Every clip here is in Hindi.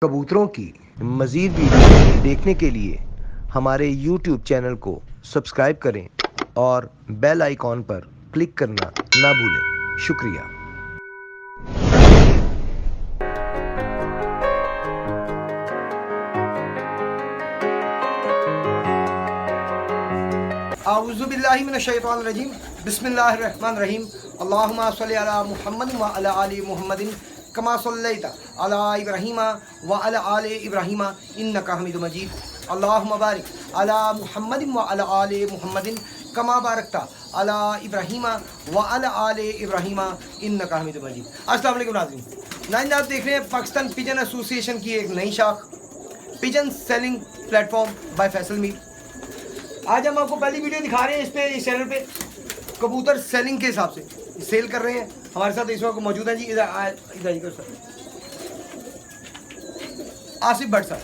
कबूतरों की मज़ीद वीडियो देखने के लिए हमारे YouTube चैनल को सब्सक्राइब करें और बेल आइकॉन पर क्लिक करना ना भूलें। शुक्रिया। आऊज़ुबिल्लाहि मिनश्शैतानिर्रजीम बिस्मिल्लाहिर्रहमानिर्रहीम अल्लाहुम्मा सल्लि अला मुहम्मद व अला आलि मुहम्मदिन कमा सल्लैता अला इब्राहीम व अला आलि इब्राहीम इन्नका हमीदुम मजीद अल्लाहुम्मा बारिक अला मुहम्मद व अला आलि मुहम्मदिन कमा बारकता अला इब्राहीम व अला आलि इब्राहीम इन्नका हमीदुम मजीद। अस्सलाम वालेकुम नाज़रीन, नाज़रीन आप देख रहे हैं पाकिस्तान पिजन एसोसिएशन की एक नई शाख pigeon selling platform bye Faisal Mir. आज हम आपको पहली वीडियो दिखा रहे हैं इस चैनल पे कबूतर सेलिंग के हिसाब से सेल कर रहे हैं। हमारे साथ इस वक्त मौजूद है जी, इधर सर आसिफ भट्ट साहब,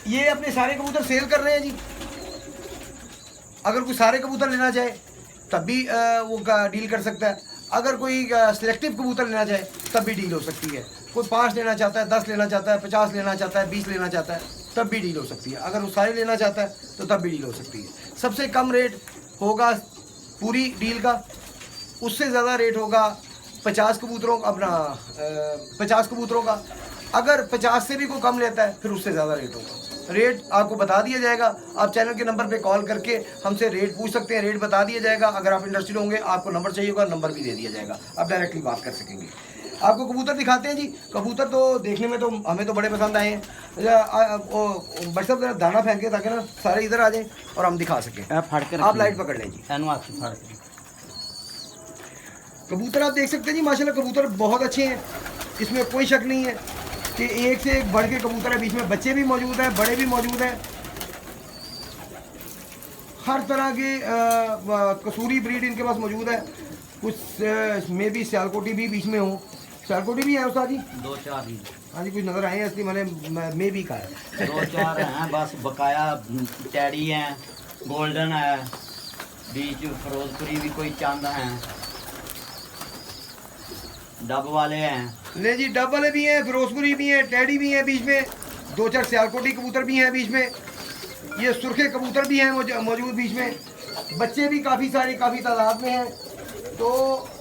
ये अपने सारे कबूतर सेल कर रहे हैं जी। अगर कोई सारे कबूतर लेना चाहे तब भी वो डील कर सकता है। अगर कोई सिलेक्टिव कबूतर लेना चाहे तब भी डील हो सकती है। कोई 5 लेना चाहता है, 10 लेना चाहता है, 50 लेना चाहता है, 20 लेना चाहता है तब भी डील हो सकती है। अगर वो सारे लेना चाहता है तो तब भी डील हो सकती है। सबसे कम रेट होगा पूरी डील का, उससे ज़्यादा रेट होगा 50 कबूतरों का, अपना 50 कबूतरों का। अगर 50 से भी कोई कम लेता है फिर उससे ज़्यादा रेट होगा। रेट आपको बता दिया जाएगा। आप चैनल के नंबर पे कॉल करके हमसे रेट पूछ सकते हैं, रेट बता दिया जाएगा। अगर आप इंटरेस्टेड होंगे, आपको नंबर चाहिए होगा, नंबर भी दे दिया जाएगा, आप डायरेक्टली बात कर सकेंगे। आपको कबूतर दिखाते हैं जी। कबूतर तो देखने में तो हमें तो बड़े पसंद आए हैं। बट साहब जरा दाना फेंके ताकि ना सारे इधर आ जाएं और हम दिखा सकें। आप लाइट पकड़ लें जी। कबूतर आप देख सकते हैं जी, माशाल्लाह कबूतर बहुत अच्छे हैं, इसमें कोई शक नहीं है कि एक से एक बढ़ के कबूतर है। बीच में बच्चे भी मौजूद हैं, बड़े भी मौजूद हैं। हर तरह के कसूरी ब्रीड इनके पास मौजूद है। कुछ में भी सियालकोटी भी बीच में हो, सियालकोटी भी है उस्ताद जी, 2-4 ही। हाँ जी, कुछ नज़र आए हैं असली, मैंने मे भी कहा है 2-4 हैं बस, बकाया टैडी हैं, गोल्डन है, बीच फिरोजपुरी भी कोई चंद हैं, डब वाले हैं। नहीं जी, डब वाले भी हैं, फिरोजपुरी भी हैं, टैडी भी हैं, बीच में 2-4 सियालकोटी कबूतर भी हैं बीच में। ये सुर्खे कबूतर भी हैं मौजूद बीच में। बच्चे भी काफ़ी सारे, काफ़ी तादाद में हैं। तो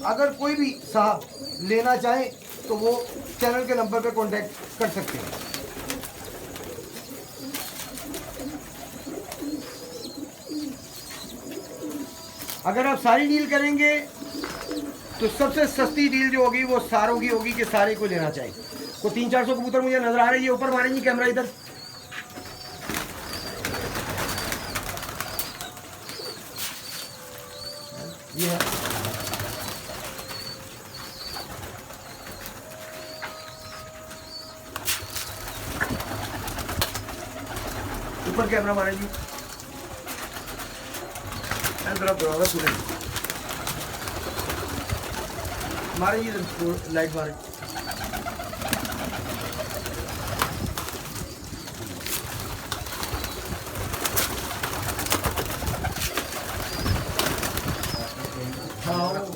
अगर कोई भी साहब लेना चाहे तो वो चैनल के नंबर पे कांटेक्ट कर सकते हैं। अगर आप सारी डील करेंगे तो सबसे सस्ती डील जो होगी वो सारों की होगी कि सारे को लेना चाहिए। को 300-400 कबूतर मुझे नजर आ रही है। ऊपर मारेंगे कैमरा इधर। ये है ऊपर कैमरा मारे जी, सुने मारे जी, लाइट मारे।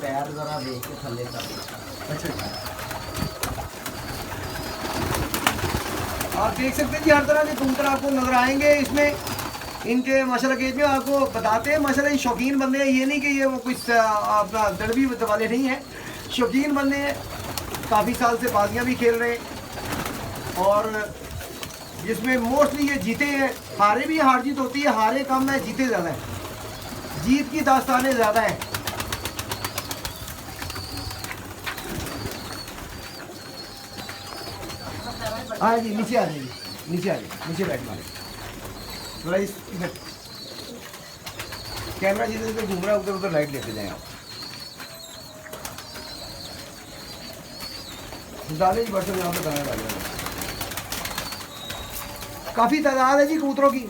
पैर जरा देख के थल्ले कर। अच्छा, आप देख सकते हैं जी, हर तरह के कबूतर आपको नजर आएंगे इसमें। इनके माशाल्लाह केज में आपको बताते हैं, माशाल्लाह ये शौकीन बंदे हैं। ये नहीं कि ये वो कुछ अपना दड़बी वाले नहीं हैं, शौकीन बंदे हैं। काफ़ी साल से बाजियाँ भी खेल रहे हैं और जिसमें मोस्टली ये जीते हैं। हारे भी, हार जीत होती है, हारे कम है, जीते ज़्यादा है। जीत की दास्तानें ज़्यादा हैं। हाँ जी, नीचे आ जाइए, नीचे आ जाइए, नीचे बैठ मारे थोड़ा इधर। कैमरा जिधर जिधर घूम रहा है उधर उधर लाइट लेते जाएं आप। डाले जी बर्तन यहाँ पे दाना डाले। काफ़ी तादाद है जी कबूतरों की।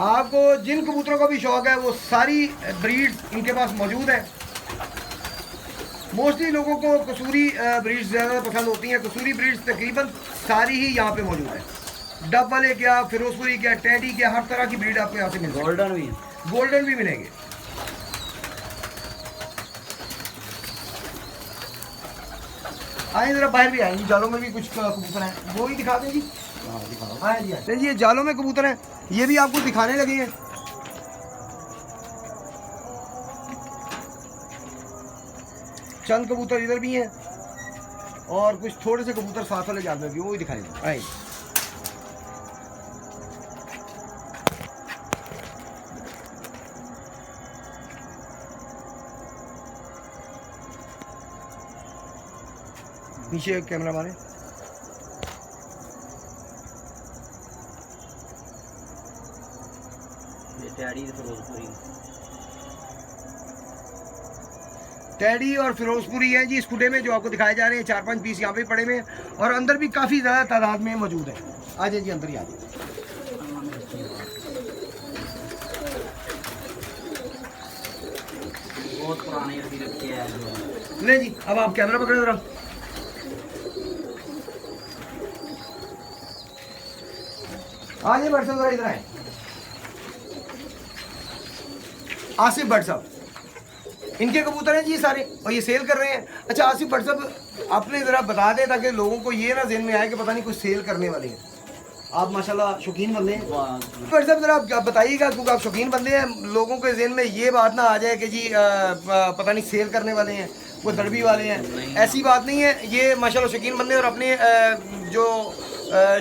आपको जिन कबूतरों का भी शौक है वो सारी ब्रीड्स इनके पास मौजूद है। मोस्टली लोगों को कसूरी ब्रीड्स ज़्यादा पसंद होती हैं। कसूरी ब्रीड्स तकरीबन सारी ही यहाँ पे मौजूद है। डब वाले क्या, फिरोजपुरी क्या, टैडी क्या, हर तरह की ब्रीड आपको यहाँ से मिलेगी। गोल्डन भी गोल्डन भी मिलेंगे। आए जरा बाहर भी आएंगे, जालों में भी कुछ कबूतर हैं, वो भी दिखा दें जी। हाँ दिखाओ। आए जी आए। ये जालों में कबूतर हैं, ये भी आपको दिखाने लगे हैं। चंद कबूतर इधर भी हैं और कुछ थोड़े से कबूतर साथ वाले जाल में भी, वो भी दिखाई दें। आए नीचे कैमरा मारे। ये टैडी फिरोजपुरी। टैडी और फिरोजपुरी है जी इस कुडे में जो आपको दिखाए जा रहे हैं। 4-5 पीस यहाँ पे पड़े हुए हैं और अंदर भी काफ़ी ज़्यादा तादाद में मौजूद है। आ जाइए जी, अंदर ही आ जाइए। बहुत पुराने अभी रखे हैं। ले जी, अब आप कैमरा पकड़े जरा। आ जाइए भट्ट साहब, जरा इधर आए। आसिफ भट्ट साहब, इनके कबूतर हैं जी सारे और ये सेल कर रहे हैं। अच्छा आसिफ भट्ट साहब, आपने ज़रा बता दें ताकि लोगों को ये ना ज़हन में आए कि पता नहीं कुछ सेल करने वाले हैं। आप माशाल्लाह शौकीन बंदे हैं भट्ट साहब, ज़रा आप बताइएगा क्योंकि आप शौकीन बंदे हैं, लोगों के ज़हन में ये बात ना आ जाए कि जी पता नहीं सेल करने वाले हैं, वो दड़बी वाले हैं। ऐसी बात नहीं है, ये माशाल्लाह शौकीन बंदे और अपने जो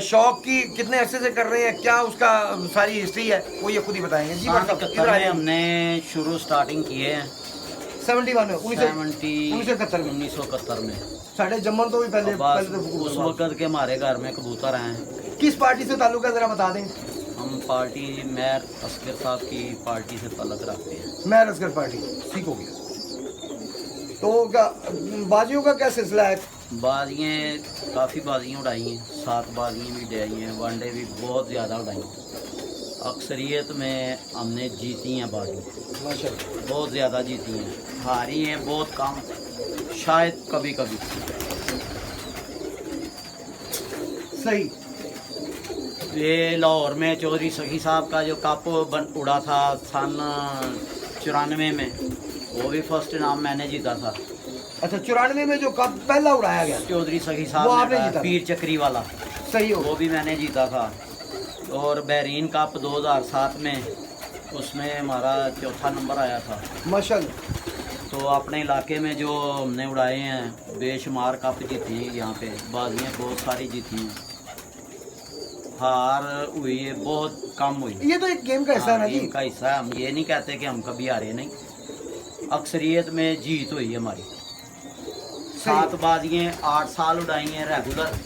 शौक की कितने अरसे से कर रहे हैं, क्या उसका सारी हिस्ट्री है वो ये खुद ही बताएंगे जी। भट्ट साहब इधर आइए। हमने शुरू स्टार्टिंग किए हैं 71 में 1971 में। साढ़े जम्मन तो भी पहले तो उस वक्त के हमारे घर में कबूतर हैं। किस पार्टी से ताल्लुक है जरा बता दें। हम पार्टी मेयर असगर साहब की पार्टी से ताल्लुक रखते हैं। मैं असगर पार्टी, ठीक हो गया। तो क्या बाजियों का क्या सिलसिला है? बाजियाँ काफ़ी बाजियाँ उड़ाई हैं, 7 बाजियाँ भी उड़ाई हैं, वनडे भी बहुत ज़्यादा उड़ाई हैं। अक्सरियत में हमने जीती हैं बाजी, माशाल्लाह बहुत ज़्यादा जीती हैं। हारी हैं बहुत कम, शायद कभी कभी। सही। ये लाहौर में चौधरी सखी साहब का जो कप उड़ा था सन 94 में, वो भी फर्स्ट इनाम मैंने जीता था। अच्छा 94 में जो कप पहला उड़ाया गया चौधरी सखी वो साहब आपने ने जीता? पीर चक्री वाला, सही हो। वो भी मैंने जीता था। और बहरीन कप 2007 में, उसमें हमारा 4था नंबर आया था माशाल्लाह। तो अपने इलाके में जो हमने उड़ाए हैं बेशुमार कप जीते हैं, यहाँ पे बाजियाँ बहुत सारी जीती हैं। हार हुई है बहुत कम हुई। ये तो एक गेम का हिस्सा है ना जी। गेम का हिस्सा है, हम ये नहीं कहते कि हम कभी हारे नहीं, अक्सरियत में जीत हुई है हमारी। 7 बाजियाँ 8 साल उड़ाई हैं रेगुलर,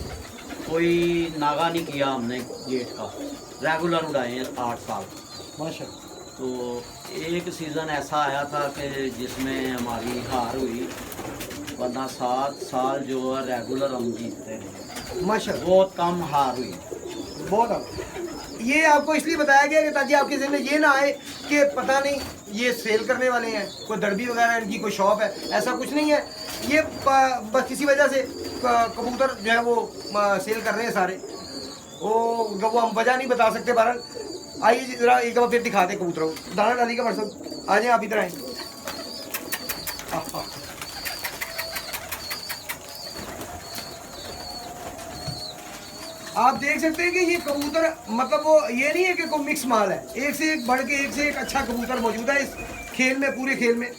कोई नागा नहीं किया हमने गेट का, रेगुलर उड़ाए हैं 8 साल माशाल्लाह। तो एक सीज़न ऐसा आया था कि जिसमें हमारी हार हुई, वरना 7 साल जो है रेगुलर हम जीतते रहे। माशाल्लाह बहुत कम हार हुई। बहुत अब ये आपको इसलिए बताया गया कि ताकि आपके ज़हन में ये ना आए कि पता नहीं ये सेल करने वाले हैं, कोई दड़बी वगैरह इनकी कोई शॉप है, ऐसा कुछ नहीं है। ये बस किसी वजह से कबूतर जो है वो सेल कर रहे हैं सारे, वो हम वजह नहीं बता सकते। बहरहाल आइए जी ज़रा एक दफ़ा फिर दिखा दें कबूतरों को। दाना डाली का मकसद आ जाए, आप इधर आए। आप देख सकते हैं कि ये कबूतर मतलब वो ये नहीं है कि कोई मिक्स माल है, एक से एक बढ़ के एक से एक अच्छा कबूतर मौजूद है इस खेल में, पूरे खेल में,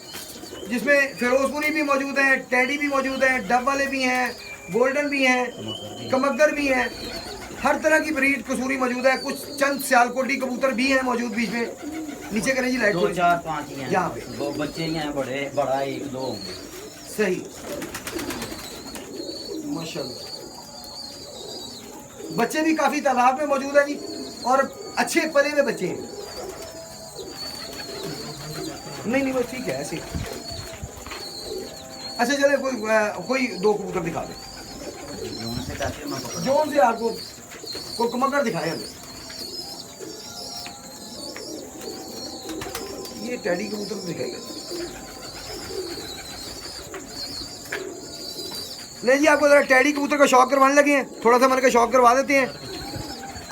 जिसमें फिरोजपुरी भी मौजूद है, टैडी भी मौजूद है, डब वाले भी हैं, गोल्डन भी हैं, कमक्कर भी हैं, हर तरह की ब्रीड कसूरी मौजूद है। कुछ चंद सियालकोटी कबूतर भी हैं मौजूद बीच में। नीचे करें जी लाइट 2 4 5 ही हैं यहाँ पे, 2 बच्चे ही हैं, बड़ा 1 2 होंगे। सही माशाल्लाह। बच्चे भी काफी तादाद में मौजूद है जी और अच्छे पले हुए बच्चे हैं। नहीं बस ठीक है ऐसे। अच्छा चले कोई 2 कबूतर दिखा दे जोन से आपको, कोई कमक्कर दिखाए हमें। ये टैडी कबूतर दिखाएगा। नहीं जी, आपको ज़रा टैडी कबूतर का शौक करवाने लगे हैं, थोड़ा सा मन का शौक करवा देते हैं।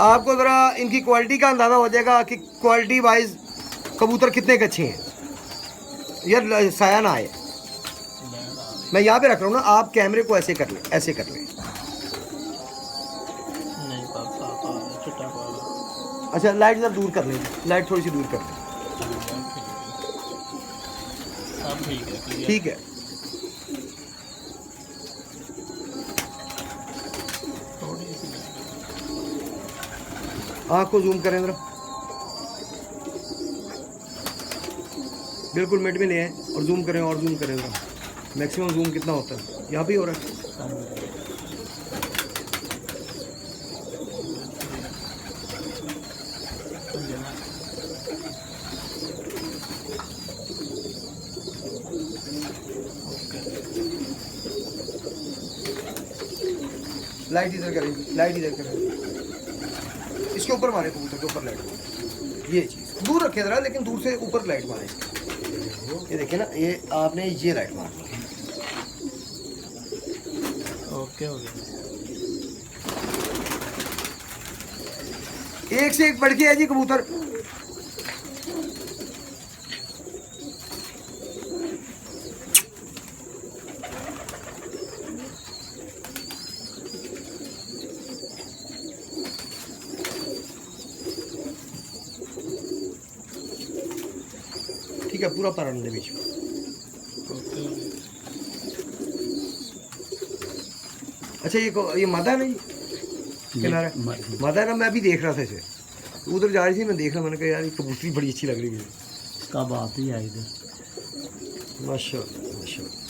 आपको ज़रा इनकी क्वालिटी का अंदाज़ा हो जाएगा कि क्वालिटी वाइज कबूतर कितने अच्छे हैं। यार साया ना आए, मैं यहाँ पे रख रहा हूँ ना, आप कैमरे को ऐसे कर लें, ऐसे कर लें। नहीं बात साफ आ रहा है, चिट्टा पा रहा अच्छा लाइट जरा दूर कर लें, लाइट थोड़ी सी दूर कर लें। है। अब ठीक है, clear। ठीक है, थोड़ी सी आँख को जूम करें जरा, बिल्कुल मिड में ले आए और जूम करें, और जूम करें जरा। मैक्सिमम जूम कितना होता है? यहाँ पे ही हो रहा है। लाइट इधर करें, लाइट इधर करें, इसके ऊपर मारे कबूतर के ऊपर लाइट, ये चीज़ दूर रखे जरा, लेकिन दूर से ऊपर लाइट मारे। ये देखिए ना, ये आपने ये लाइट मारनी है। ओके हो गया। एक से एक बढ़ के है जी कबूतर। ठीक है, पूरा पारण दे बीच में। ओके हो गया। अच्छा ये मादा है ना जी, किनारा मादा है ना। मैं अभी देख रहा था इसे, उधर जा रही थी, मैं देख रहा, मैंने कहा यार ये कबूतरी बड़ी अच्छी लग रही है। कब आप ही आए इधर? माशाल्लाह माशाल्लाह।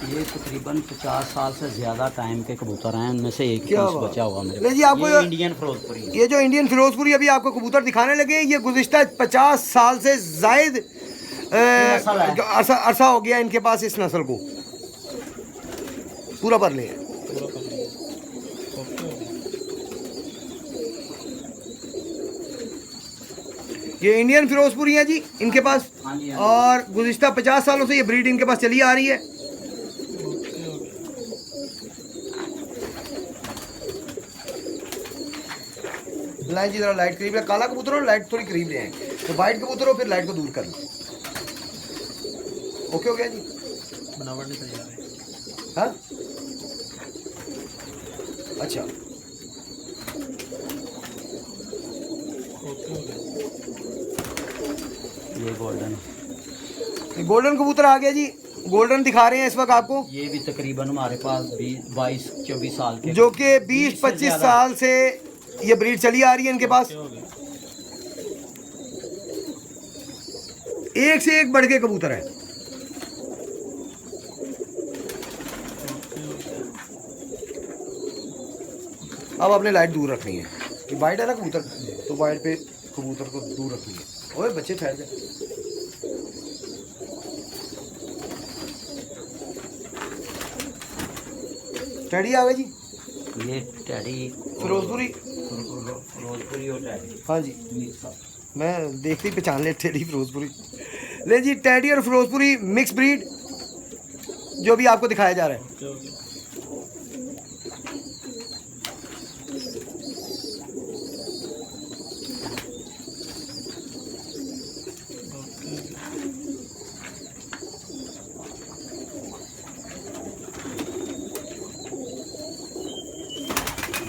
ये तकरीबन 50 साल से ज़्यादा टाइम के कबूतर हैं, उनमें से एक क्या पीस बात? बचा हुआ मेरे ले जी, पास। आपको ये इंडियन फिरोजपुरी है। ये जो इंडियन फिरोजपुरी अभी आपको कबूतर दिखाने लगे, ये गुज़िश्ता 50 साल से जायद नस्ल है। अरसा हो गया इनके पास इस नस्ल को। पूरा पर ले है। पूरा कर लिया। ओके हो गया। ये इंडियन फिरोजपुरी है जी इनके पास, हाँ जी, हाँ और गुज़िश्ता 50 सालों से ये ब्रीड इनके पास चली आ रही है। ओके हो गया। लाइन जी जरा लाइट करीब है, काला कबूतर हो लाइट थोड़ी करीब ले आए, तो वाइट कबूतर हो फिर लाइट को दूर कर लो। ओके हो गया जी। बनावट नहीं तैयार है। हाँ अच्छा, ओके हो गया। ये गोल्डन, ये गोल्डन कबूतर आ गया जी। गोल्डन दिखा रहे हैं इस वक्त आपको, ये भी तकरीबन हमारे पास 22-24 साल के, जो कि 20-25 साल से ये ब्रीड चली आ रही है इनके पास। ओके हो गया। एक से एक बढ़ के कबूतर है। ओके हो गया। अब आपने लाइट दूर रखनी है, ये वाइट है ना कबूतर, तो वाइट पे कबूतर को दूर रखनी है। ओए बच्चे ठहर जाए। टैडी आ गए जी, ये टैडी फिरोजपुरी। फिरोजपुरी और टैडी। हाँ जी, मिक्स अप। मैं देखते ही पहचान ले टैडी फिरोजपुरी। ले जी, टैडी और फिरोजपुरी मिक्स ब्रीड जो भी आपको दिखाया जा रहा है। ओके हो गया। ओके हो गया।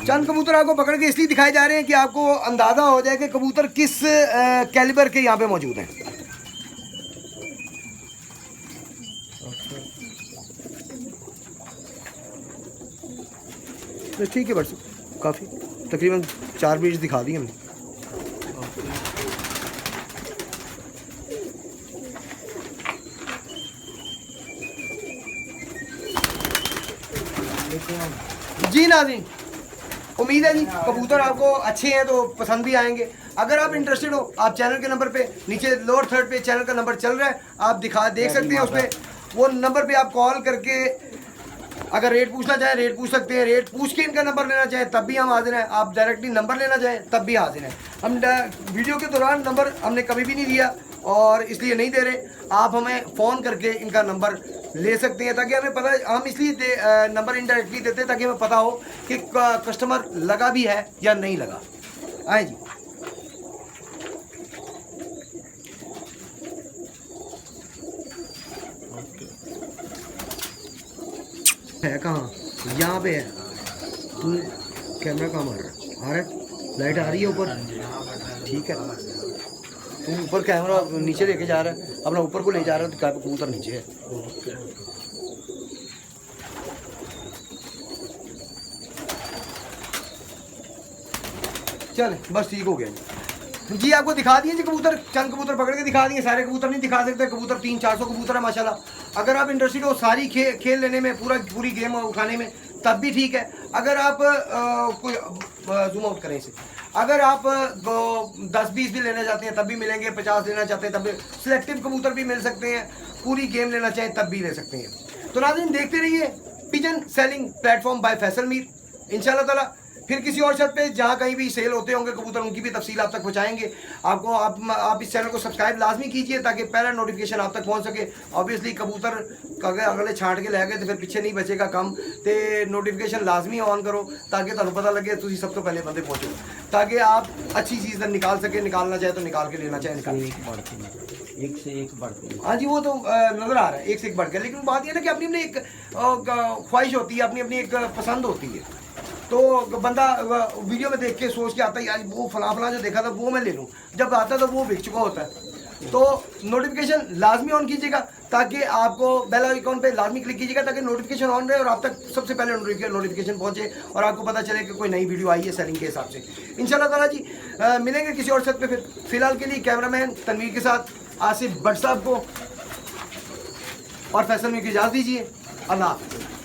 चंद कबूतर आपको पकड़ के इसलिए दिखाए जा रहे हैं कि आपको अंदाज़ा हो जाए कि कबूतर किस कैलिबर के यहाँ पे मौजूद हैं। तो ठीक है बस, काफ़ी तकरीबन 4 ब्रीड दिखा दी हमने। जी नाज़रीन, उम्मीद है जी कबूतर आपको अच्छे हैं तो पसंद भी आएंगे। अगर आप इंटरेस्टेड हो, आप चैनल के नंबर पे नीचे लोअर थर्ड पे चैनल का नंबर चल रहा है, आप देख सकते हैं उसमें। वो नंबर पे आप कॉल करके अगर रेट पूछना चाहें रेट पूछ सकते हैं, रेट पूछ के इनका नंबर लेना चाहें तब भी हम हाजिर हैं, आप डायरेक्टली नंबर लेना चाहें तब भी हाजिर हैं। हम वीडियो के दौरान नंबर हमने कभी भी नहीं दिया, और इसलिए नहीं दे रहे। आप हमें फ़ोन करके इनका नंबर ले सकते हैं, ताकि हमें पता, हम इसलिए नंबर इनडायरेक्टली देते हैं ताकि हमें पता हो कि कस्टमर लगा भी है या नहीं लगा। आए जी, ओके है कहाँ? यहाँ पे है। तू कैमरा कहाँ मार रहा है? आ रहा है? लाइट आ रही है ऊपर? ठीक है, तू ऊपर कैमरा नीचे लेके जा रहा है, अपना ऊपर को ले जा रहा है, तो क्या कबूतर नीचे है। ओके चल बस ठीक हो गया जी। आपको दिखा दिए जी कबूतर, चंद कबूतर पकड़ के दिखा दिए, सारे कबूतर नहीं दिखा सकते। कबूतर 300-400 कबूतर है माशाल्लाह। अगर आप इंटरेस्टेड हो सारी खेल लेने में, पूरी गेम उठाने में, तब भी ठीक है। अगर आप कोई जूम आउट करें इसे, अगर आप 10-20 भी लेना चाहते हैं तब भी मिलेंगे, 50 लेना चाहते हैं तब भी, सिलेक्टिव कबूतर भी मिल सकते हैं, पूरी गेम लेना चाहें तब भी ले सकते हैं। तो नाज़रीन देखते रहिए pigeon selling platform bye Faisal Mir. इंशाल्लाह ताला फिर किसी और छत पे जहाँ कहीं भी सेल होते होंगे कबूतर, उनकी भी तफसील आप तक पहुँचाएंगे। आपको आप इस चैनल को सब्सक्राइब लाजमी कीजिए ताकि पहला नोटिफिकेशन आप तक पहुँच सके। ऑब्वियसली कबूतर अगर अगले छांट के लै गए तो फिर पीछे नहीं बचेगा कम, तो नोटिफिकेशन लाजमी ऑन करो ताकि तुहानू पता लगे तुम सब तो पहले बंदे पहुँचो, ताकि आप अच्छी चीज़ निकाल सके। निकालना चाहे तो निकाल के लेना चाहे निकाल। एक से एक बढ़ती है। हाँ जी, वो तो नज़र आ रहा है एक से एक बढ़ के, लेकिन बात यह ना कि अपनी अपनी एक ख्वाहिश होती है, अपनी अपनी एक पसंद होती है। तो बंदा वीडियो में देख के सोच के आता है यार वो फला जो देखा था वो मैं ले लूँ, जब आता है तो वो बिक चुका होता है। तो नोटिफिकेशन लाजमी ऑन कीजिएगा ताकि आपको बेल आइकॉन पे लाजमी क्लिक कीजिएगा ताकि नोटिफिकेशन ऑन रहे और आप तक सबसे पहले नोटिफिकेशन पहुंचे और आपको पता चले कि कोई नई वीडियो आई है सेलिंग के हिसाब से। इंशाल्लाह ताला जी मिलेंगे किसी और छत पे। फिर फिलहाल के लिए कैमरामैन तनवीर के साथ आसिफ भट्ट साहब को और फैसल मीर की इजाज़त दीजिए। अल्लाह हाफ़िज़।